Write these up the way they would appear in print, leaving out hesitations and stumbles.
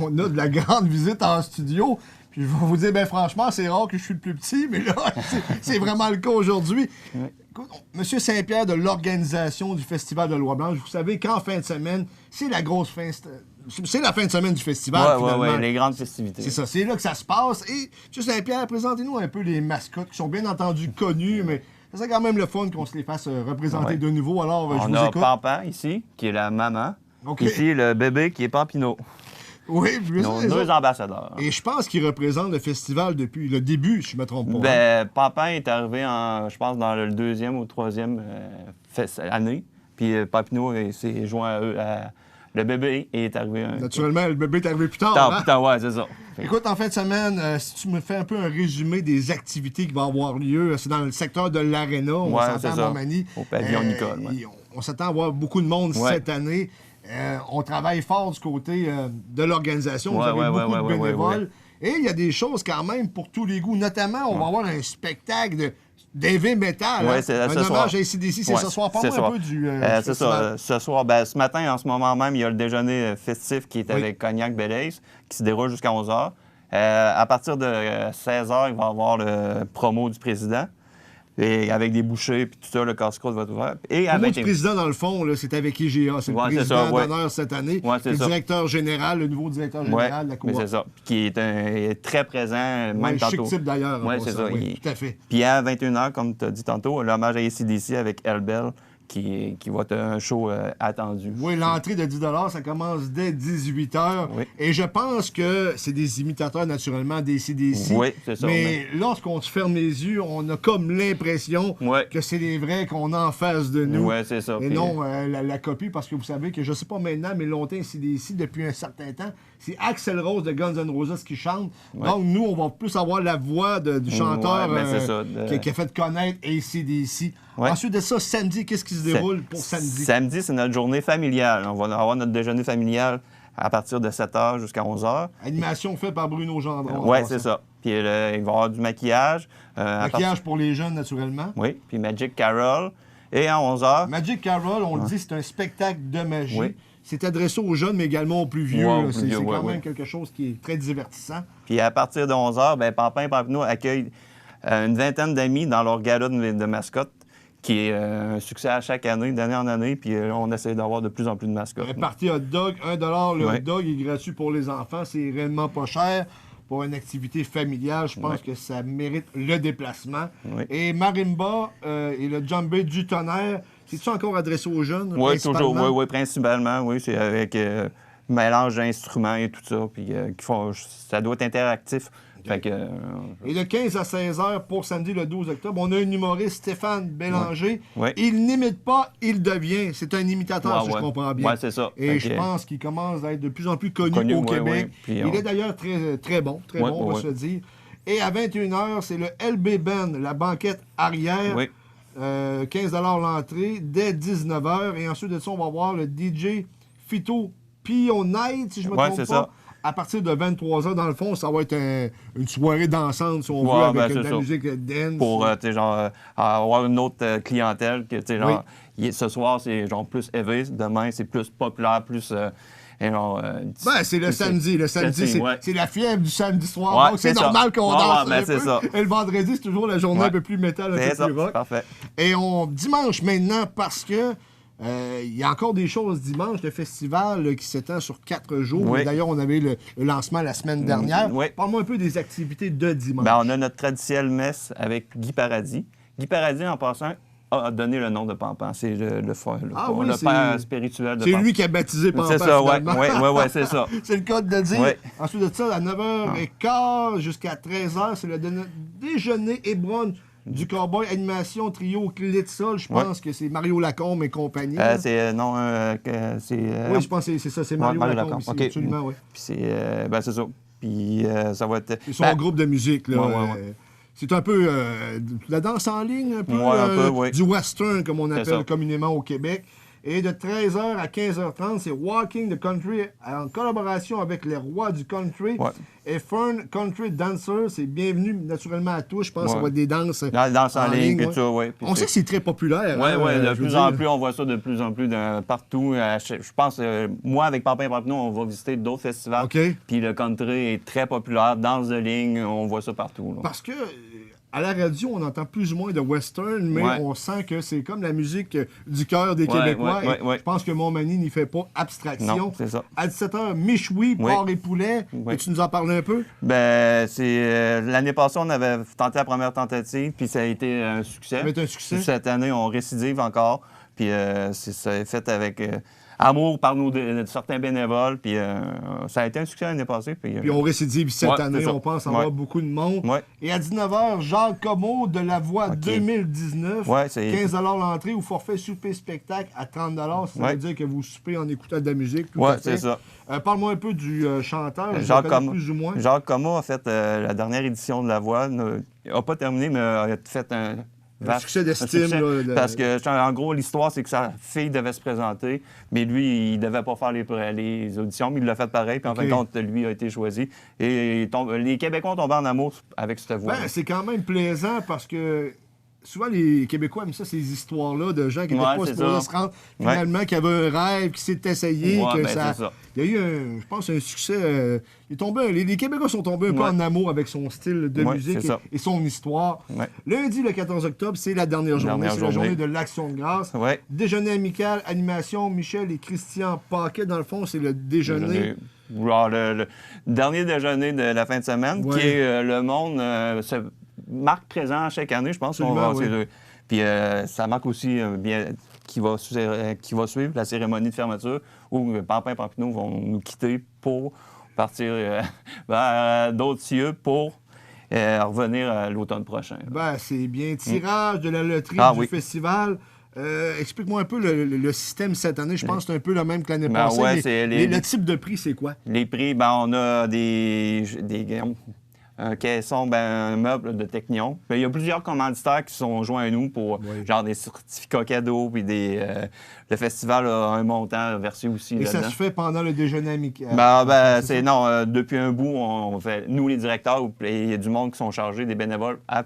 On a de la grande visite en studio. Puis je vais vous dire, bien franchement, c'est rare que je suis le plus petit, mais là, c'est vraiment le cas aujourd'hui. Ouais. Écoute, Monsieur Saint-Pierre de l'organisation du Festival de Loi-Blanche, vous savez qu'en fin de semaine, c'est la grosse fin... C'est la fin de semaine du festival, finalement. Oui, les grandes festivités. C'est ça, c'est là que ça se passe. Et, M. Saint-Pierre, présentez-nous un peu les mascottes qui sont bien entendu connues, mais ça serait quand même le fun qu'on se les fasse représenter de nouveau. Alors, je On vous a écoute. Pampan ici, qui est la maman. OK. Ici, le bébé qui est Pampino. Oui, Nos deux ambassadeurs. Et je pense qu'ils représentent le festival depuis le début, si je ne me trompe pas. Ben, Pampan est arrivé, je pense, dans le deuxième ou troisième année. Puis Pampino s'est joint à eux. Le bébé est arrivé... Naturellement, le bébé est arrivé plus tard. Plus tard, ouais, c'est ça. Écoute, en fin de semaine, si tu me fais un peu un résumé des activités qui vont avoir lieu, c'est dans le secteur de l'Arena, on s'entend à Montmagny. Au pavillon Nicole. Ouais. On s'attend à avoir beaucoup de monde cette année. On travaille fort du côté de l'organisation. Vous avez beaucoup de bénévoles. Et il y a des choses quand même pour tous les goûts. Notamment, on va avoir un spectacle d'heavy metal. Oui, c'est un ce soir. hommage à AC/DC. C'est ce soir. Parle-moi un peu du c'est ça. Ce soir, ce matin, en ce moment même, il y a le déjeuner festif qui est avec Cognac Belaise, qui se déroule jusqu'à 11 h. À partir de 16 h, il va y avoir le promo du président. Et avec des bouchées, puis tout ça, le casse-croûte va être ouvert. Et avec le président, dans le fond, c'est avec IGA. C'est le président d'honneur cette année. Le directeur général, le nouveau directeur général de la Cour. C'est ça. Qui est très présent, même tantôt. Chic type d'ailleurs. Oui, c'est ça. Tout à fait. Puis à 21 h, comme tu as dit tantôt, l'hommage à AC/DC avec Elbel, qui va être un show attendu. Oui, l'entrée de 10 $, ça commence dès 18 h. Oui. Et je pense que c'est des imitateurs, naturellement, des AC/DC. Oui, c'est ça. Mais lorsqu'on se ferme les yeux, on a comme l'impression que c'est les vrais qu'on a en face de nous. Oui, c'est ça. Et non la copie, parce que vous savez que, je sais pas maintenant, mais longtemps, AC/DC, depuis un certain temps, c'est Axl Rose de Guns N' Roses qui chante. Donc, nous, on va plus avoir la voix du chanteur qui a fait connaître AC/DC. Ensuite de ça, samedi, qu'est-ce qui se déroule pour samedi? Samedi, c'est notre journée familiale. On va avoir notre déjeuner familial à partir de 7 h jusqu'à 11 h. Animation faite par Bruno Gendron. Oui, c'est ça. Puis il va y avoir du maquillage. Maquillage pour les jeunes, naturellement. Oui, puis Magic Carol. Et à 11 h... Magic Carol, on le dit, c'est un spectacle de magie. Oui. C'est adressé aux jeunes, mais également aux plus vieux. C'est quand même quelque chose qui est très divertissant. Puis à partir de 11 h, Pampan et Pampino accueillent une vingtaine d'amis dans leur gala de mascottes, qui est un succès à chaque année, d'année en année, puis on essaie d'avoir de plus en plus de mascottes. Partie hot dog, 1 $, le hot dog est gratuit pour les enfants, c'est réellement pas cher. Pour une activité familiale, je pense que ça mérite le déplacement. Et Marimba et le djembé du tonnerre, c'est-tu encore adressé aux jeunes? Oui, toujours, oui, principalement, oui. C'est avec mélange d'instruments et tout ça, puis ça doit être interactif. Fait que, et de 15 à 16 h pour samedi le 12 octobre, on a un humoriste, Stéphane Bélanger. Il n'imite pas, il devient. C'est un imitateur, si je comprends bien. Oui, c'est ça. Et je pense qu'il commence à être de plus en plus connu au Québec. Puis, il est d'ailleurs très bon, on va se dire. Et à 21 h, c'est le LB Band, la banquette arrière. 15 $ l'entrée, dès 19 h. Et ensuite de ça, on va voir le DJ Fito Pionite, si je me trompe pas. Ça. À partir de 23 h, dans le fond, ça va être une soirée dansante, si on veut, avec de la musique dance. Pour, avoir une autre clientèle. Que, ce soir, c'est genre plus élevé. Demain, c'est plus populaire, plus... c'est le samedi. Le samedi, c'est la fièvre du samedi soir. Donc, c'est normal qu'on danse un peu. Ça. Et le vendredi, c'est toujours la journée un peu plus métal, un peu plus rock. Parfait. Et dimanche maintenant, parce que il y a encore des choses dimanche, le festival qui s'étend sur 4 jours. D'ailleurs, on avait le lancement la semaine dernière. Parle-moi un peu des activités de dimanche. On a notre traditionnelle messe avec Guy Paradis. Guy Paradis, en passant, a donné le nom de Pampan. C'est le père spirituel de Pampan. C'est lui qui a baptisé Pampan. C'est ça, oui, c'est ça. C'est le cas de dire. Ensuite de ça, à 9 h 15 jusqu'à 13 h, c'est le déjeuner Hébron du Cowboy Animation Trio Clé de Sol. Je pense que c'est Mario Lacombe et compagnie. Oui, je pense que c'est ça, c'est Mario Lacombe. Ici, absolument, oui. Puis c'est ça. Puis ça va être... C'est son groupe de musique, là. C'est un peu la danse en ligne, un peu, du western, comme on appelle communément au Québec. Et de 13h à 15h30, c'est Walking the Country en collaboration avec les rois du country. Ouais. Et Fern Country Dancer, c'est bienvenu naturellement à tous. Je pense que ça va être des danses. Dans danses en ligne, ouais. tout ça, oui. On sait que c'est très populaire. Oui, hein, oui, de plus en plus, on voit ça de plus en plus partout. Je pense, moi, avec Papa et Papineau, on va visiter d'autres festivals. OK. Puis le country est très populaire. Danse de ligne, on voit ça partout. Là. Parce que à la radio, on entend plus ou moins de western, mais on sent que c'est comme la musique du cœur des Québécois. Ouais. Je pense que Montmagny n'y fait pas abstraction. Non, c'est ça. À 17h, Michoui, porc et poulet. Tu nous en parles un peu? Ben, c'est l'année passée, on avait tenté la première tentative, puis ça a été un succès. Ça a été un succès. Cette année, on récidive encore, puis ça est fait avec amour par certains bénévoles, puis ça a été un succès l'année passée. Puis on récidive cette année, on pense avoir beaucoup de monde. Et à 19h, Jacques Comeau de La Voix 2019, 15 $ l'entrée ou forfait souper-spectacle à 30 $. Ça veut dire que vous soupez en écoutant de la musique. Oui, c'est ça. Parle-moi un peu du chanteur, Jacques Comeau, plus ou moins. Jacques Comeau a fait la dernière édition de La Voix. Il n'a pas terminé, mais a fait un succès d'estime. Parce que, en gros, l'histoire, c'est que sa fille devait se présenter, mais lui, il ne devait pas faire les auditions, mais il l'a fait pareil, puis en fin de compte, lui a été choisi. Et les Québécois ont tombé en amour avec cette voix. C'est quand même plaisant parce que souvent, les Québécois aiment ça, ces histoires-là de gens qui n'étaient pas supposés se rendre, finalement, qui avaient un rêve, qui s'est essayé, que ça... Il y a eu, je pense, un succès. Les Québécois sont tombés un peu en amour avec son style de musique et son histoire. Lundi, le 14 octobre, c'est la dernière journée. C'est la journée de l'Action de grâce. Déjeuner amical, animation, Michel et Christian Paquet. Dans le fond, c'est le déjeuner. Le dernier déjeuner de la fin de semaine, qui est le monde... marque présent chaque année, je pense. Puis ça marque aussi qui va suivre la cérémonie de fermeture où Papa et Papineau vont nous quitter pour partir vers d'autres cieux pour revenir l'automne prochain. C'est bien. Tirage de la loterie du festival. Explique-moi un peu le système cette année. Je pense que c'est un peu le même que l'année passée. Le type de prix, c'est quoi? Les prix, on a des un caisson, un meuble de Technion. Il y a plusieurs commanditaires qui sont joints à nous pour genre des certificats cadeaux, puis le festival a un montant versé aussi. Et ça se fait pendant le déjeuner amical? Depuis un bout, on fait, nous les directeurs, il y a du monde qui sont chargés, des bénévoles, à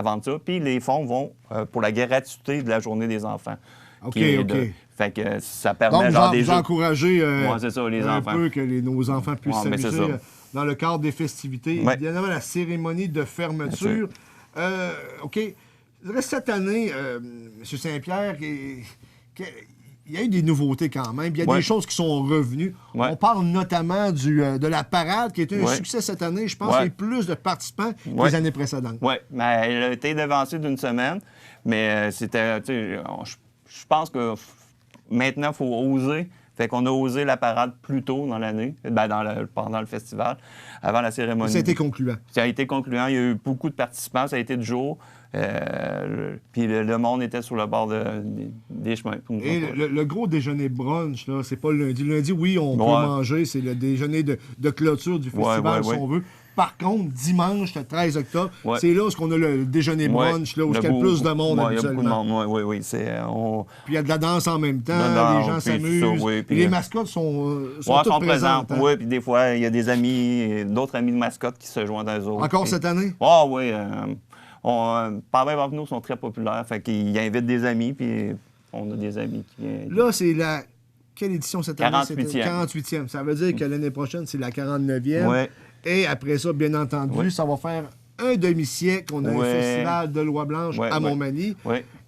vendre ça. Puis les fonds vont pour la gratuité de la journée des enfants. OK. Fait que ça permet vous encourager les enfants. Peu que nos enfants puissent s'amuser dans le cadre des festivités. Évidemment, la cérémonie de fermeture. OK. Cette année, M. Saint-Pierre, il y a eu des nouveautés quand même. Il y a des choses qui sont revenues. On parle notamment de la parade, qui a été un succès cette année. Je pense qu'il y a eu plus de participants que les années précédentes. Oui, mais elle a été devancée d'une semaine. Mais c'était... Je pense que maintenant, il faut oser. Fait qu'on a osé la parade plus tôt dans l'année, pendant le festival, avant la cérémonie. Ça a été concluant. Ça a été concluant. Il y a eu beaucoup de participants. Ça a été de jour. Puis le monde était sur le bord des chemins. Et le gros déjeuner brunch, là, c'est pas le lundi. Le lundi, oui, on peut manger. C'est le déjeuner de clôture du festival, si on veut. Par contre, dimanche, le 13 octobre, c'est là où on a le déjeuner brunch, là, où il y a le plus de monde habituellement. Il y a beaucoup de monde, oui. Puis il y a de la danse en même temps, les gens s'amusent. Puis les mascottes sont toutes présentes. Oui, puis des fois, il y a des amis, d'autres amis de mascottes qui se joignent à eux autres. Encore cette année? Oui. Papa et Papineau sont très populaires, fait qu'ils invitent des amis, puis on a des amis qui viennent. Là, c'est la... Quelle édition cette année? 48e. 48e. Ça veut dire que l'année prochaine, c'est la 49e. Oui. Et après ça, bien entendu, ça va faire un demi-siècle qu'on a un festival de Loi Blanche à Montmagny.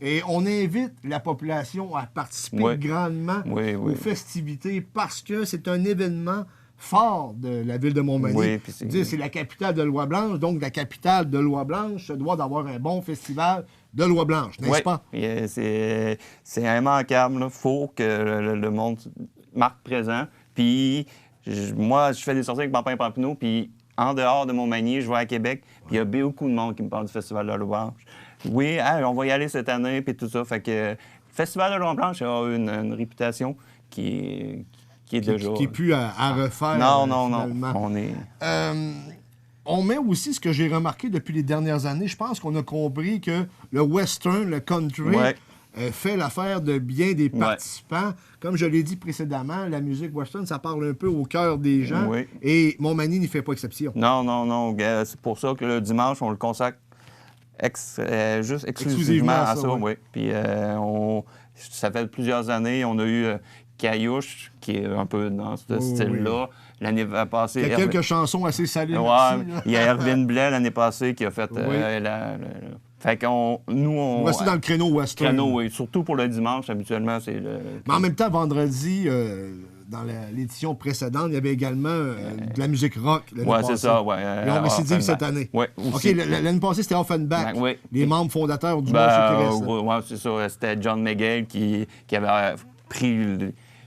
Et on invite la population à participer grandement aux festivités parce que c'est un événement fort de la ville de Montmagny. C'est la capitale de Loi Blanche, donc la capitale de Loi Blanche se doit d'avoir un bon festival de Loi Blanche, n'est-ce pas? C'est immanquable. Il faut que le monde marque présent. Puis moi, je fais des sorties avec Papa et Papineau, puis en dehors de Montmagny, je vais à Québec, puis il y a beaucoup de monde qui me parle du Festival de la Loi Blanche. Oui, on va y aller cette année, puis tout ça. Fait que le Festival de la Loi Blanche a une réputation qui est déjà... Qui n'est plus à refaire. Non. On met aussi ce que j'ai remarqué depuis les dernières années. Je pense qu'on a compris que le western, le country, fait l'affaire de bien des participants. Comme je l'ai dit précédemment, la musique western, ça parle un peu au cœur des gens. Oui. Et Montmagny n'y fait pas exception. Non. C'est pour ça que le dimanche, on le consacre juste exclusivement à ça. Oui. Puis ça fait plusieurs années, on a eu Caillouche, qui est un peu dans ce style-là. L'année passée... Il y a quelques chansons assez salées. Il y a Erwin Blais l'année passée qui a fait Fait qu'on, nous, on... reste dans le créneau western. Oui. Surtout pour le dimanche, habituellement, c'est le... Mais en même temps, vendredi, dans l'édition précédente, il y avait également de la musique rock. Oui, c'est ça, oui. Et on récidive cette année. Oui, OK, l'année passée, c'était Offenbach, les membres fondateurs du Oui, c'est ça. C'était John McGill qui avait pris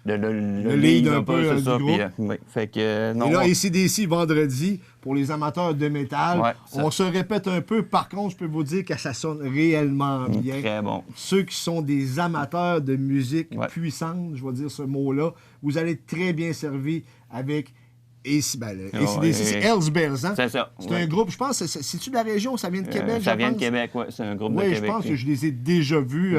le lead un peu du groupe. Fait que, non, et là, AC/DC, vendredi, pour les amateurs de métal, on se répète un peu. Par contre, je peux vous dire que ça sonne réellement bien. Très bon. Ceux qui sont des amateurs de musique puissante, je vais dire ce mot-là, vous allez être très bien servis avec AC/DC. C'est Hells Bells, hein? C'est ça. C'est un groupe, je pense, c'est-tu de la région? Ça vient de Québec, ça vient de Québec, oui. C'est un groupe de Québec. Oui, je pense que je les ai déjà vus.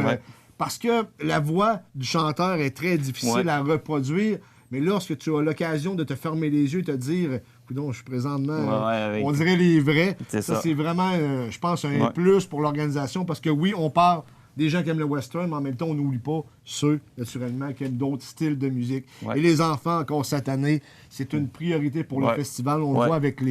Parce que la voix du chanteur est très difficile à reproduire, mais lorsque tu as l'occasion de te fermer les yeux et te dire « Coudonc, je suis présentement... on dirait les vrais », ça c'est vraiment, je pense, un plus pour l'organisation, parce que oui, on parle des gens qui aiment le western, mais en même temps, on n'oublie pas ceux, naturellement, qui aiment d'autres styles de musique. Et les enfants, encore cette année, c'est une priorité pour le festival. On le voit avec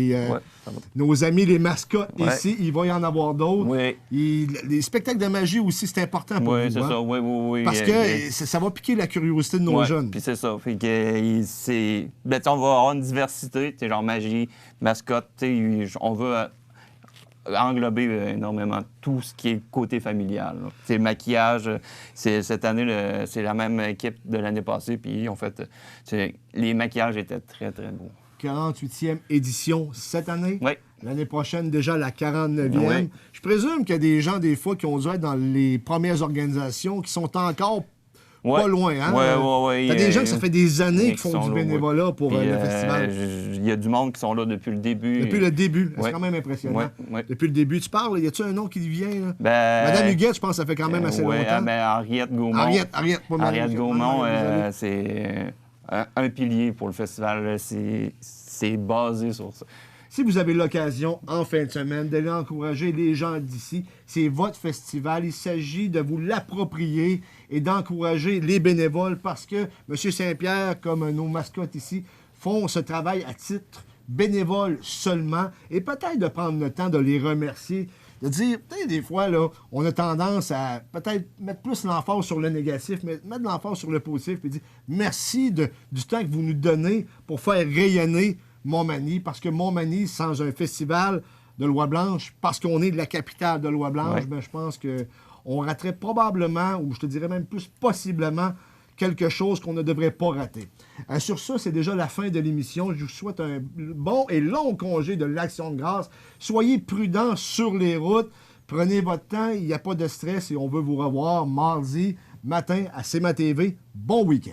nos amis, les mascottes ici. Il va y en avoir d'autres. Les spectacles de magie aussi, c'est important pour vous. C'est ça. Oui. Parce que ça va piquer la curiosité de nos jeunes. Puis c'est ça. Fait que on va avoir une diversité, genre magie, mascotte. On veut englober énormément tout ce qui est côté familial. C'est le maquillage. Cette année, c'est la même équipe de l'année passée, puis en fait, les maquillages étaient très, très beaux. 48e édition cette année. Oui. L'année prochaine, déjà la 49e. Je présume qu'il y a des gens, des fois, qui ont dû être dans les premières organisations, qui sont encore pas loin, hein? Oui. Il y a des gens qui ça fait des années qui font du bénévolat pour le festival. Il y a du monde qui sont là depuis le début. Depuis le début. C'est quand même impressionnant. Depuis le début. Tu parles, y a-tu un nom qui vient, là? Madame Huguette, je pense que ça fait quand même assez longtemps. Henriette Gaumont. Henriette Gaumont, c'est un pilier pour le festival. C'est basé sur ça. Si vous avez l'occasion, en fin de semaine, d'aller encourager les gens d'ici, c'est votre festival. Il s'agit de vous l'approprier et d'encourager les bénévoles parce que M. Saint-Pierre, comme nos mascottes ici, font ce travail à titre bénévole seulement et peut-être de prendre le temps de les remercier. De dire, peut-être des fois, là, on a tendance à peut-être mettre plus l'emphase sur le négatif, mais mettre l'emphase sur le positif et dire merci du temps que vous nous donnez pour faire rayonner Montmagny, parce que Montmagny, sans un festival de Loi-Blanche, parce qu'on est de la capitale de Loi-Blanche, je pense qu'on raterait probablement, ou je te dirais même plus possiblement, quelque chose qu'on ne devrait pas rater. Sur ça, c'est déjà la fin de l'émission. Je vous souhaite un bon et long congé de l'Action de grâce. Soyez prudents sur les routes. Prenez votre temps, il n'y a pas de stress et on veut vous revoir mardi matin à CMA TV. Bon week-end.